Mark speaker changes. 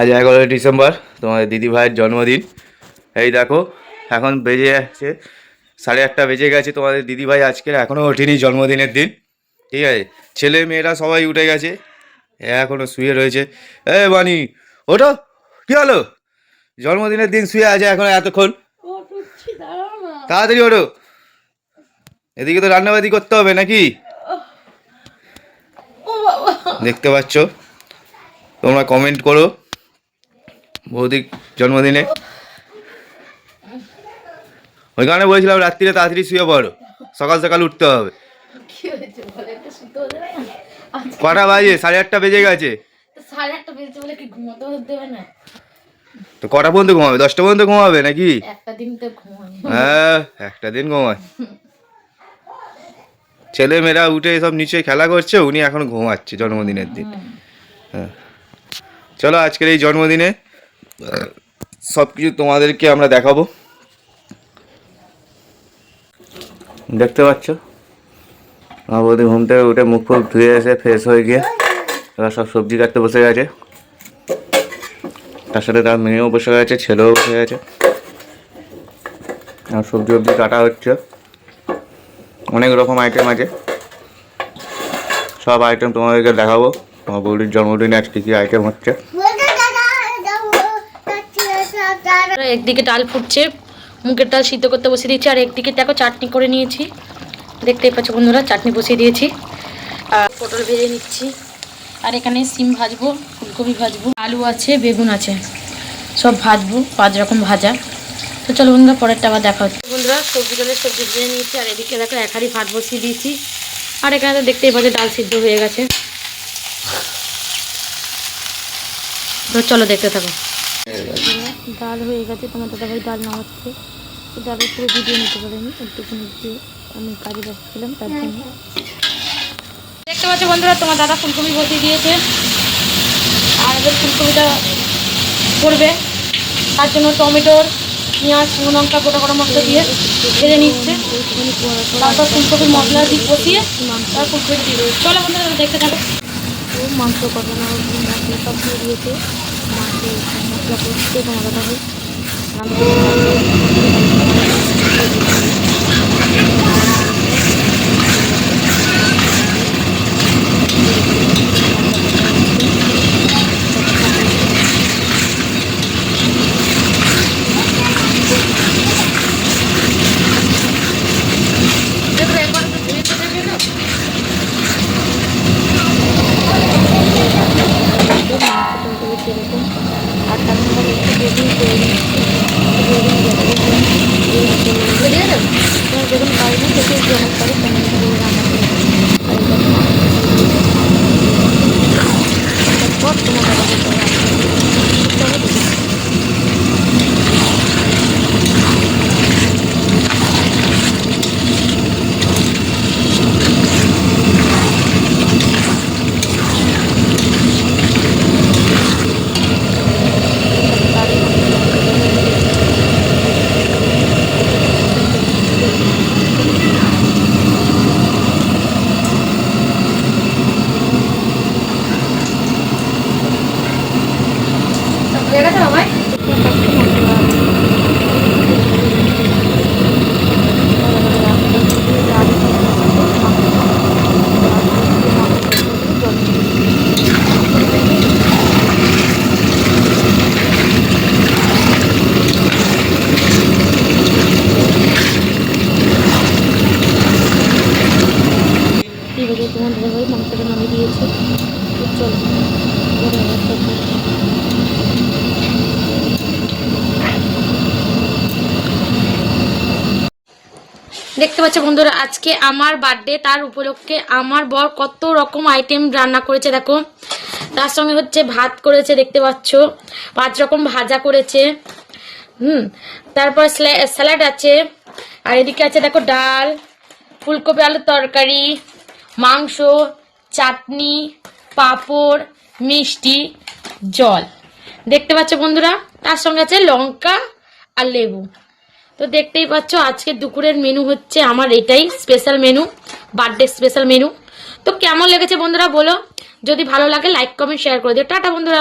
Speaker 1: আজ 11 ডিসেম্বর, তোমাদের দিদি ভাইয়ের জন্মদিন। এই দেখো, এখন বেজে যাচ্ছে 8:30 বেজে গেছে। তোমাদের দিদি ভাই আজকের এখনও ওঠেনি, জন্মদিনের দিন। ঠিক আছে, ছেলে মেয়েরা সবাই উঠে গেছে, এখনও শুয়ে রয়েছে। বানি, ওঠো, কী হলো? জন্মদিনের দিন শুয়ে আছে এখন এতক্ষণ, তাড়াতাড়ি ওঠো। এদিকে তো রান্নাবাদি করতে হবে নাকি? দেখতে পাচ্ছ, তোমরা কমেন্ট করো বৌদির জন্মদিনে। ওইখানে বলছিলাম রাত্রিরে তাড়াতাড়ি শুয়ে পড়ো, সকাল সকাল উঠতে হবে। কটা বাজে? 8:30 বেজে গেছে। তো কটা পর্যন্ত ঘুমাবে? 10টা পর্যন্ত ঘুমাবে নাকি? হ্যাঁ, একটা দিন ঘুমায়। ছেলে মেয়েরা উঠে সব নিচে খেলা করছে, উনি এখন ঘুমাচ্ছে জন্মদিনের দিন। হ্যাঁ, চলো আজকের এই জন্মদিনে সব কিছু তোমাদেরকে আমরা দেখাবো। দেখতে পাচ্ছ, আমার বৌদি ঘুম থেকে উঠে মুখ ফুক ধুয়ে এসে ফ্রেশ হয়ে গিয়ে এবার সব সবজি কাটতে বসে গেছে। তার সাথে তার মেয়েও বসে গেছে, ছেলেও বসে গেছে, আর সবজি টবজি কাটা হচ্ছে। অনেক রকম আইটেম আছে, সব আইটেম তোমাদেরকে দেখাবো। আমার বৌদির জন্মদিনে আজকে কী আইটেম হচ্ছে।
Speaker 2: একদিকে ডাল ফুটছে, মুগের ডাল সিদ্ধ করতে বসিয়ে দিয়েছি, আর একদিকে দেখো চাটনি করে নিয়েছি। দেখতেই পাচ্ছ বন্ধুরা, চাটনি বসিয়ে দিয়েছি, আর পটল ভেজে নিচ্ছি। আর এখানে সিম ভাজবো, ফুলকপি ভাজবো, আলু আছে, বেগুন আছে, সব ভাজবো, 5 রকম ভাজা। তো চলো বন্ধুরা, পরেরটা আবার দেখা হচ্ছে। বন্ধুরা সবজি ভেজে নিয়েছি, আর এদিকে দেখো এক হাঁড়ি ভাত বসিয়ে দিয়েছি। আর এখানে তো দেখতেই পাচ্ছ ডাল সিদ্ধ হয়ে গেছে। তো চলো দেখতে থাকো। ডাল হয়ে গেছে, তোমার দাদাভাই ডাল নামাচ্ছে। ডালের পুরো ভিডিও নিতে পারিনি, একটুখানি দিয়ে আমি কাজে ব্যস্ত ছিলাম, তার জন্য। দেখতে পাচ্ছ বন্ধুরা, তোমার দাদা ফুলকপি বসিয়ে দিয়েছে, আর এবার ফুলকপিটা করবে, তার জন্য টমেটোর, পেঁয়াজ, শুকনো লঙ্কা, গোটা গরম মশলা দিয়ে ভেজে নিচ্ছে। তারপর ফুলকপির মশলা দিয়ে কষিয়ে তারপর ফুলকপি দিয়ে দেবে। চলো বন্ধুরা দেখতে থাকো। মাংস কষানো মশলা সব দিয়ে দিয়েছে, মাছের মশলা করছে তোমার দাদাভাই। দেখুন পারিনি দেখে যেমন পারি তেমন রান্না করে তারপর তোমার তোমার দাদাভাই মাংসটা নামিয়ে দিয়েছে। চলো দেখতে পাচ্ছ বন্ধুরা, আজকে আমার বার্থডে, তার উপলক্ষে আমার বর কত রকম আইটেম রান্না করেছে দেখো। তার সঙ্গে হচ্ছে ভাত করেছে, দেখতে পাচ্ছ 5 রকম ভাজা করেছে। তারপর স্যালাড আছে, আর এদিকে আছে দেখো ডাল, ফুলকপি আলুর তরকারি, মাংস, চাটনি, পাঁপড়, মিষ্টি, জল। দেখতে পাচ্ছ বন্ধুরা, তার সঙ্গে আছে লঙ্কা আর লেবু। তো দেখতেই পাচ্ছ আজকে দুপুরের মেনু হচ্ছে আমার এটাই special menu, birthday special menu. তো কেমন লেগেছে বন্ধুরা বলো, যদি ভালো লাগে লাইক কমেন্ট শেয়ার করে দিও। টাটা বন্ধুরা।